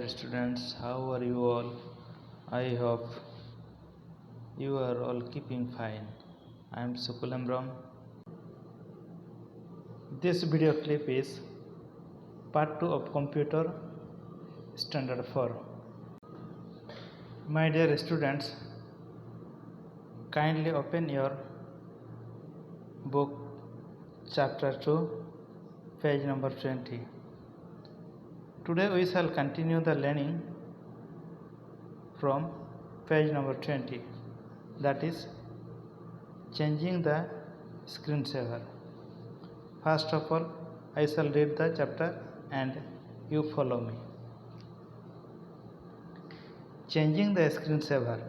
dear students, how are you all? I hope you are all keeping fine. I am Sukulam Ram. This video clip is part 2 of Computer Standard 4. My dear students, kindly open your book chapter 2, page number 20. Today we shall continue the learning from page number 20, that is changing the screensaver. First of all, I shall read the chapter and you follow me. Changing the screensaver.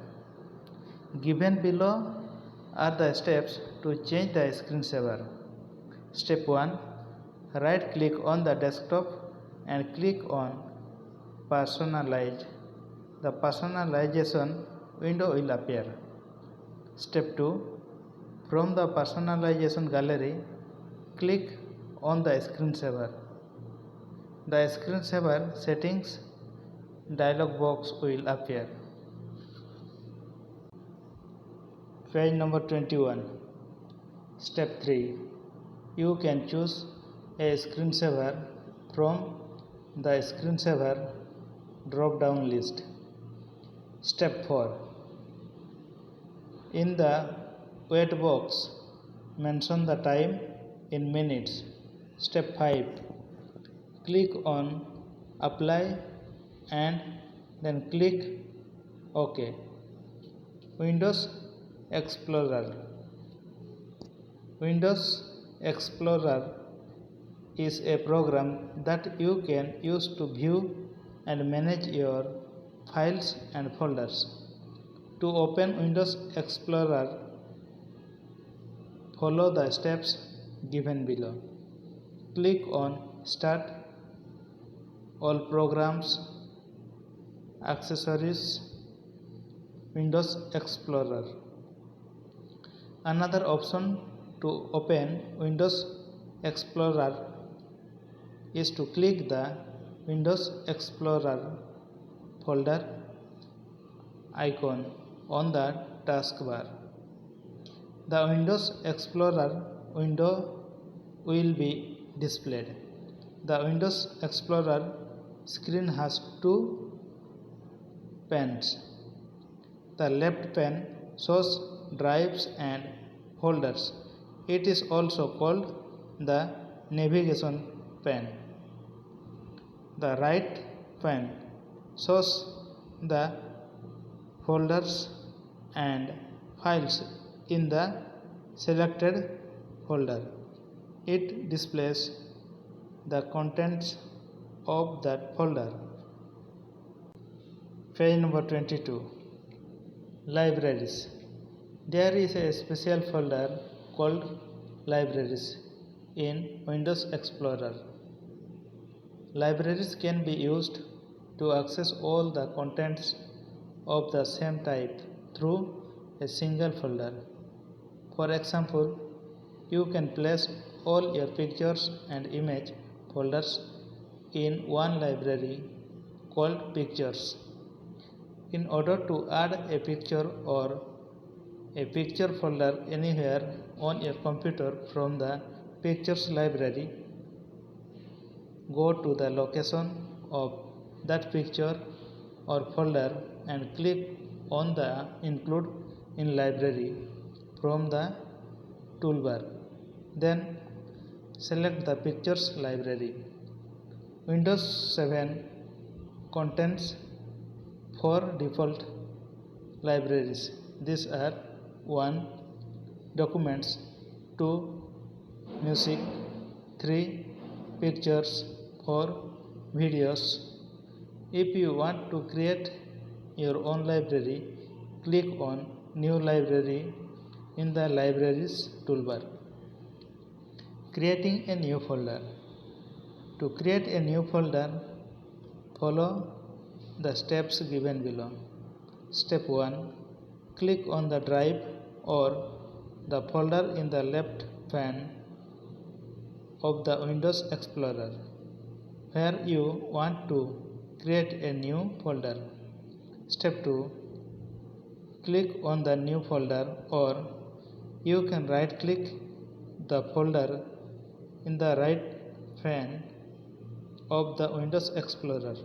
Given below are the steps to change the screensaver. Step 1. Right click on the desktop and click on Personalize. The personalization window will appear. Step 2. From the personalization gallery, click on the screensaver. The screensaver settings dialog box will appear. Page number 21. Step 3. You can choose a screensaver from the screensaver drop down list. Step 4. In the wait box, mention the time in minutes. Step 5. Click on apply and then click OK. Windows Explorer. Windows Explorer is a program that you can use to view and manage your files and folders. To open Windows Explorer, follow the steps given below. Click on Start, All Programs, Accessories, Windows Explorer. Another option to open Windows Explorer is to click the Windows Explorer folder icon on the taskbar. The Windows Explorer window will be displayed. The Windows Explorer screen has two panes. The left pane shows drives and folders. It is also called the navigation pane. The right pane shows the folders and files in the selected folder. It displays the contents of that folder. Page number 22. Libraries. There is a special folder called Libraries in Windows Explorer. Libraries can be used to access all the contents of the same type through a single folder. For example, you can place all your pictures and image folders in one library called Pictures. In order to add a picture or a picture folder anywhere on your computer from the Pictures library, go to the location of that picture or folder and click on the Include in Library from the toolbar. Then select the Pictures library. Windows 7 contains 4 default libraries. These are 1. Documents, 2. Music, 3. Pictures, 4. Videos. If you want to create your own library, click on New Library in the Libraries toolbar. Creating a new folder. To create a new folder, follow the steps given below. Step 1. Click on the drive or the folder in the left pane of the Windows Explorer where you want to create a new folder. Step 2. Click on the new folder, or you can right click the folder in the right pane of the Windows Explorer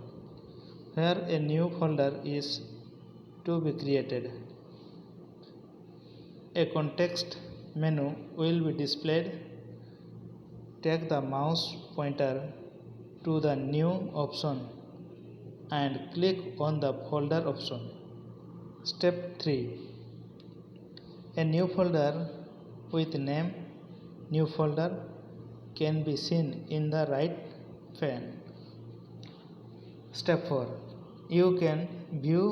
where a new folder is to be created. A context menu will be displayed. Take the mouse pointer to the new option and click on the folder option. Step 3. A new folder with name New Folder can be seen in the right pane. Step 4. You can view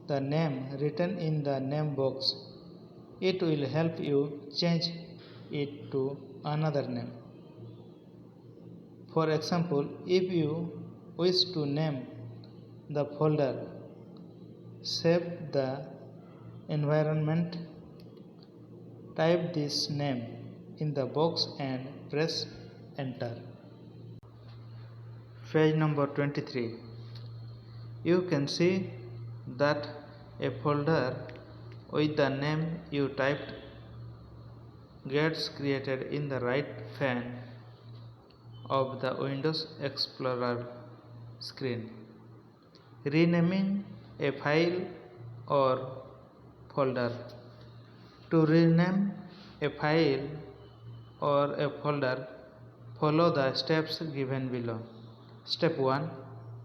the name written in the name box. It will help you change it to another name. For example, if you wish to name the folder Save the Environment, type this name in the box and press enter. Page number 23. You can see that a folder with the name you typed gets created in the right pane of the Windows Explorer screen. Renaming a file or folder. To rename a file or a folder, follow the steps given below. Step 1.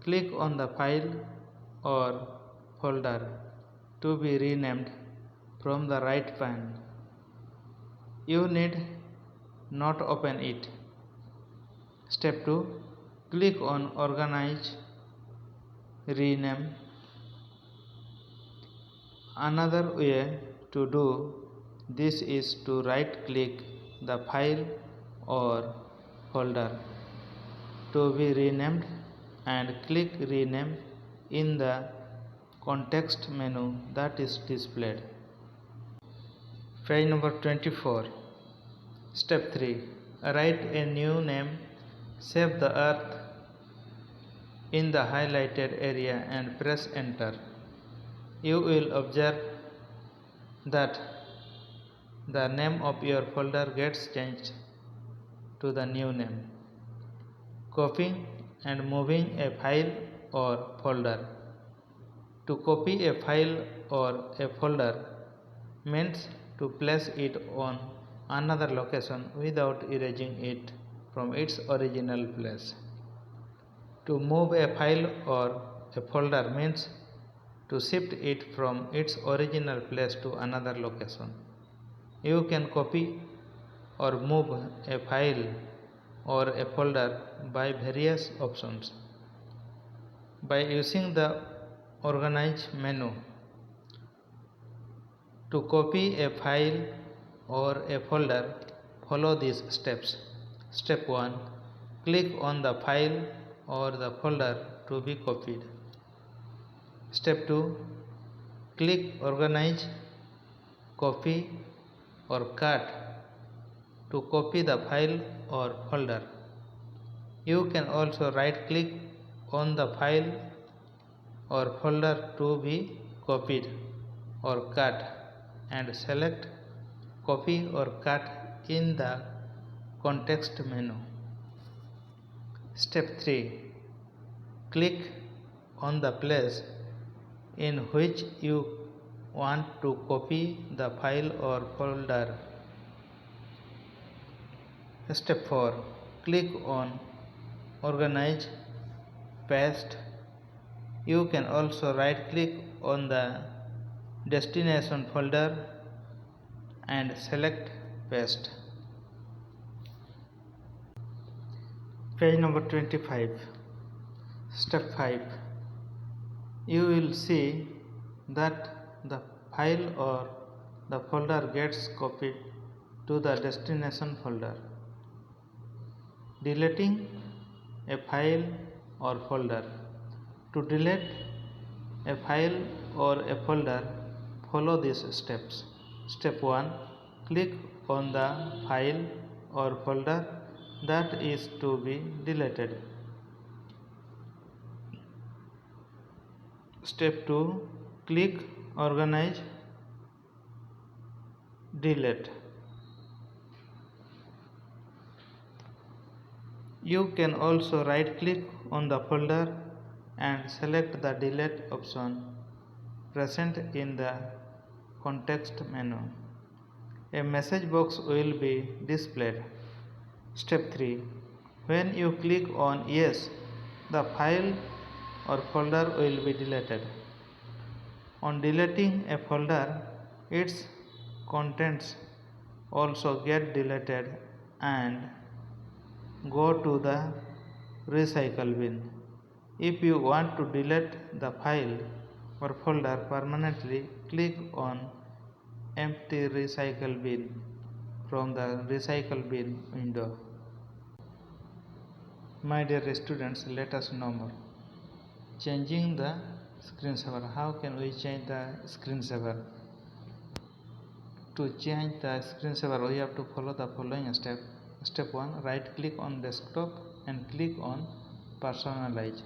Click on the file or folder to be renamed from the right pane. You need not open it. Step 2. Click on Organize, Rename. Another way to do this is to right click the file or folder to be renamed and click Rename in the context menu that is displayed. Page number 24. Step 3. Write a new name. Save the earth in the highlighted area and press enter. You will observe that the name of your folder gets changed to the new name. Copying and moving a file or folder. To copy a file or a folder means to place it on another location without erasing it from its original place. To move a file or a folder means to shift it from its original place to another location. You can copy or move a file or a folder by various options. By using the Organize menu, to copy a file or a folder, follow these steps. Step 1. Click on the file or the folder to be copied. Step 2. Click Organize, Copy or Cut to copy the file or folder. You can also right click on the file or folder to be copied or cut and select Copy or Cut in the context menu. Step 3. Click on the place in which you want to copy the file or folder. Step 4. Click on Organize, Paste. You can also right click on the destination folder and select Paste. Page number 25. Step 5. You will see that the file or the folder gets copied to the destination folder. Deleting a file or folder. To delete a file or a folder, follow these steps. Step 1. Click on the file or folder that is to be deleted. Step 2. Click Organize, Delete. You can also right click on the folder and select the delete option present in the context menu. A message box will be displayed. Step 3. When you click on Yes, the file or folder will be deleted. On deleting a folder, its contents also get deleted and go to the recycle bin. If you want to delete the file or folder permanently, click on Empty Recycle Bin from the Recycle Bin window. My dear students, let us know more. Changing the screensaver. How can we change the screensaver? To change the screensaver, we have to follow the following step. Step 1. Right click on desktop and click on personalize,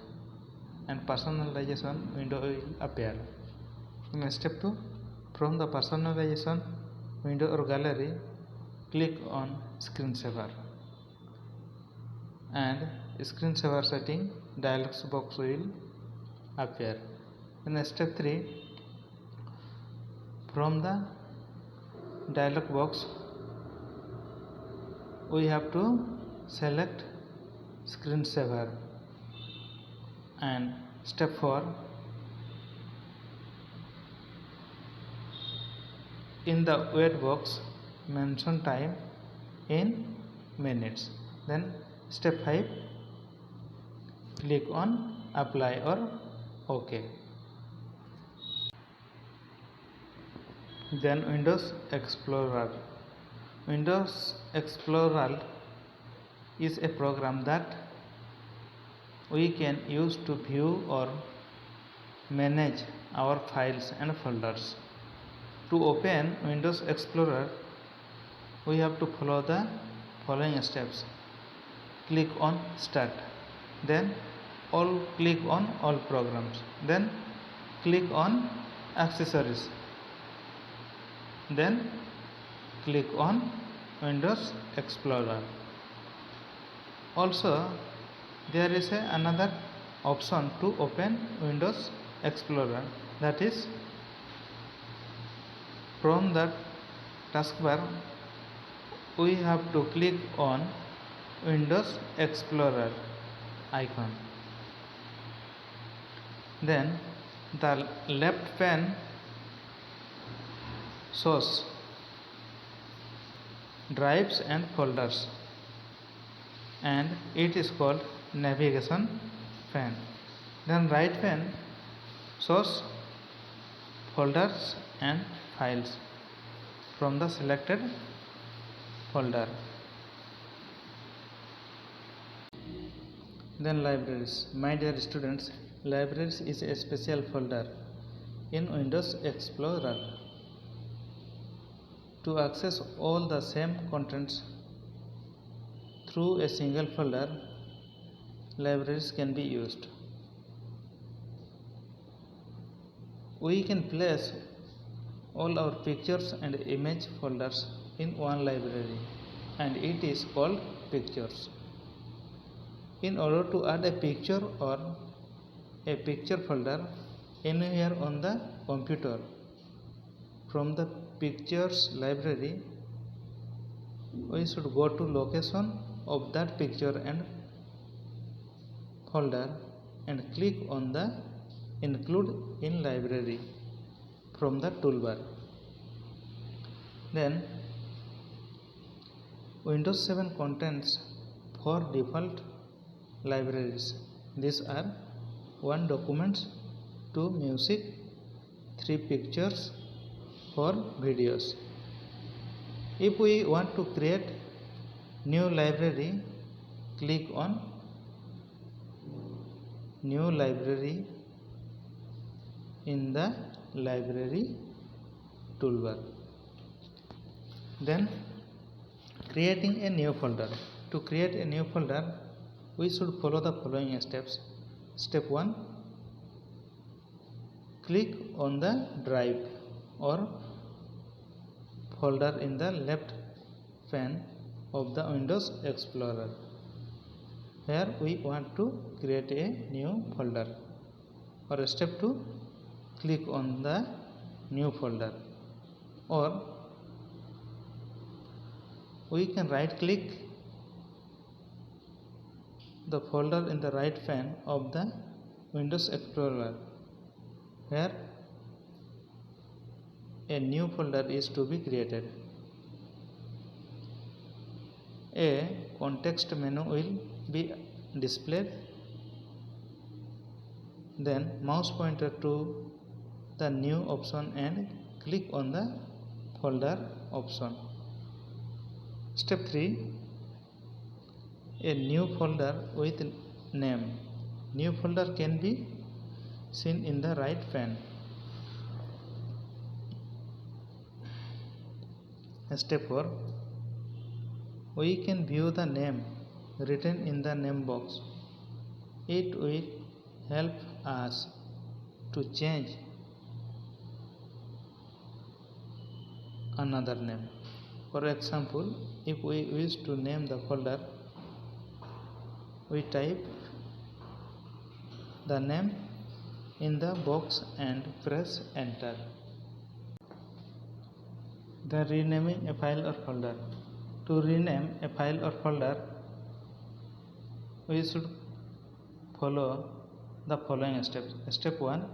and personalization window will appear. In step 2, from the personalization window or gallery, click on screensaver, and screensaver setting dialog box will appear. In step 3, from the dialog box we have to select screensaver, and step 4, in the wait box mention time in minutes. Then step 5, click on apply or OK. Then Windows Explorer. Windows Explorer is a program that we can use to view or manage our files and folders. To open Windows Explorer, we have to follow the following steps. Click on Start, then click on All Programs, then click on Accessories, then click on Windows Explorer. Also, there is another option to open Windows Explorer, that is, from the taskbar we have to click on Windows Explorer icon. Then the left pane shows drives and folders, and it is called navigation pane. Then right pane shows folders and files from the selected folder. Then libraries. My dear students, libraries is a special folder in Windows Explorer. To access all the same contents through a single folder, libraries can be used. We can place all our pictures and image folders in one library, and it is called pictures. In order to add a picture or a picture folder anywhere on the computer, from the pictures library we should go to location of that picture and folder and click on the Include in Library from the toolbar. Then Windows 7 contains 4 default libraries. These are 1 documents, 2 music, 3 pictures, 4 videos. If we want to create new library, click on New Library in the Library toolbar. Then creating a new folder. To create a new folder, we should follow the following steps. Step 1, click on the drive or folder in the left pane of the Windows Explorer where we want to create a new folder. Or step 2, click on the new folder, or we can right click the folder in the right pane of the Windows Explorer where a new folder is to be created. A context menu will be displayed. Then mouse pointer to the new option and click on the folder option. Step 3, a new folder with name. New folder can be seen in the right pane. Step 4, we can view the name written in the name box. It will help us to change another name. For example, if we wish to name the folder, we type the name in the box and press enter. The renaming a file or folder. To rename a file or folder, we should follow the following steps. Step 1,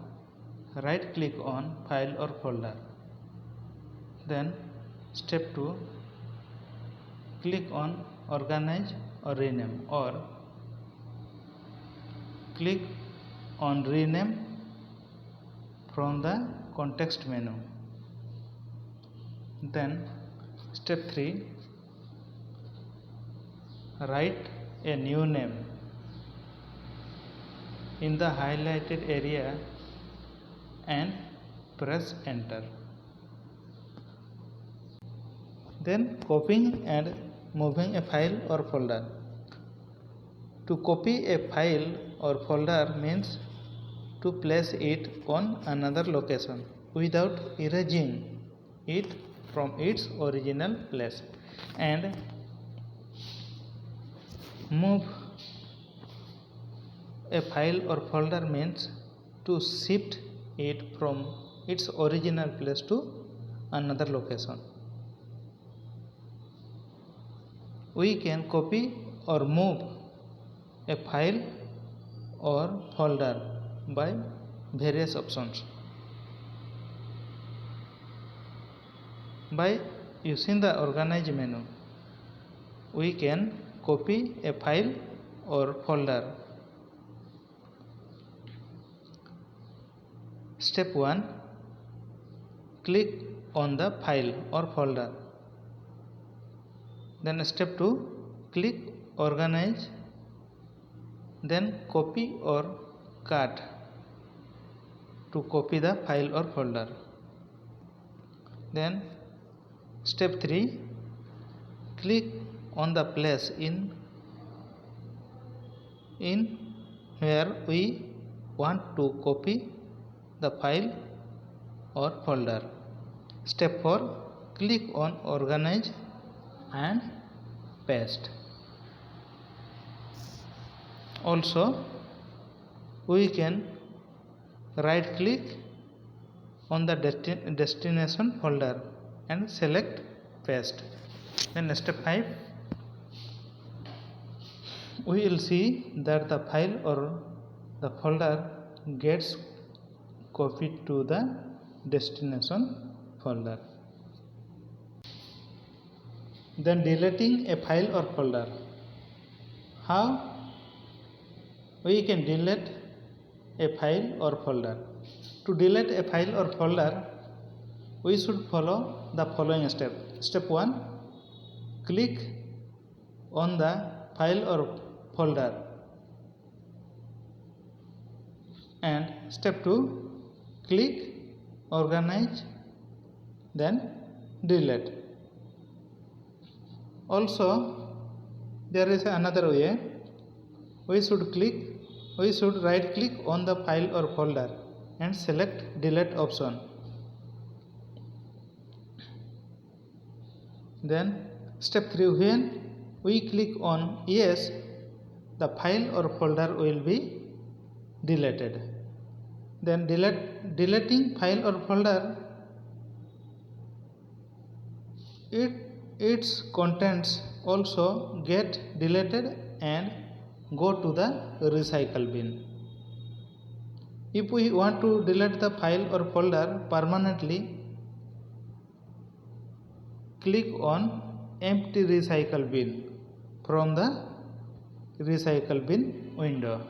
right click on file or folder. Then step 2, click on organize or rename, or click on rename from the context menu. Then step 3, write a new name in the highlighted area and press enter. Then copying and moving a file or folder. To copy a file or folder means to place it on another location without erasing it from its original place, and move a file or folder means to shift it from its original place to another location. We can copy or move a file or folder by various options. By using the organize menu, we can copy a file or folder. Step 1, click on the file or folder. Then step 2, click organize, then copy or cut to copy the file or folder. Then step 3, click on the place in where we want to copy the file or folder. Step 4, click on organize and paste. Also, we can right click on the destination folder and select paste. Then step 5, we will see that the file or the folder gets copied to the destination folder. Then deleting a file or folder. How we can delete a file or folder? To delete a file or folder, we should follow the following steps. Step 1, click on the file or folder. And step 2, click organize, then delete. Also, there is another way. We should right click on the file or folder and select delete option. Then step 3, when we click on yes, the file or folder will be deleted. Then deleting file or folder, its contents also get deleted and go to the recycle bin. If we want to delete the file or folder permanently, click on empty recycle bin from the recycle bin window.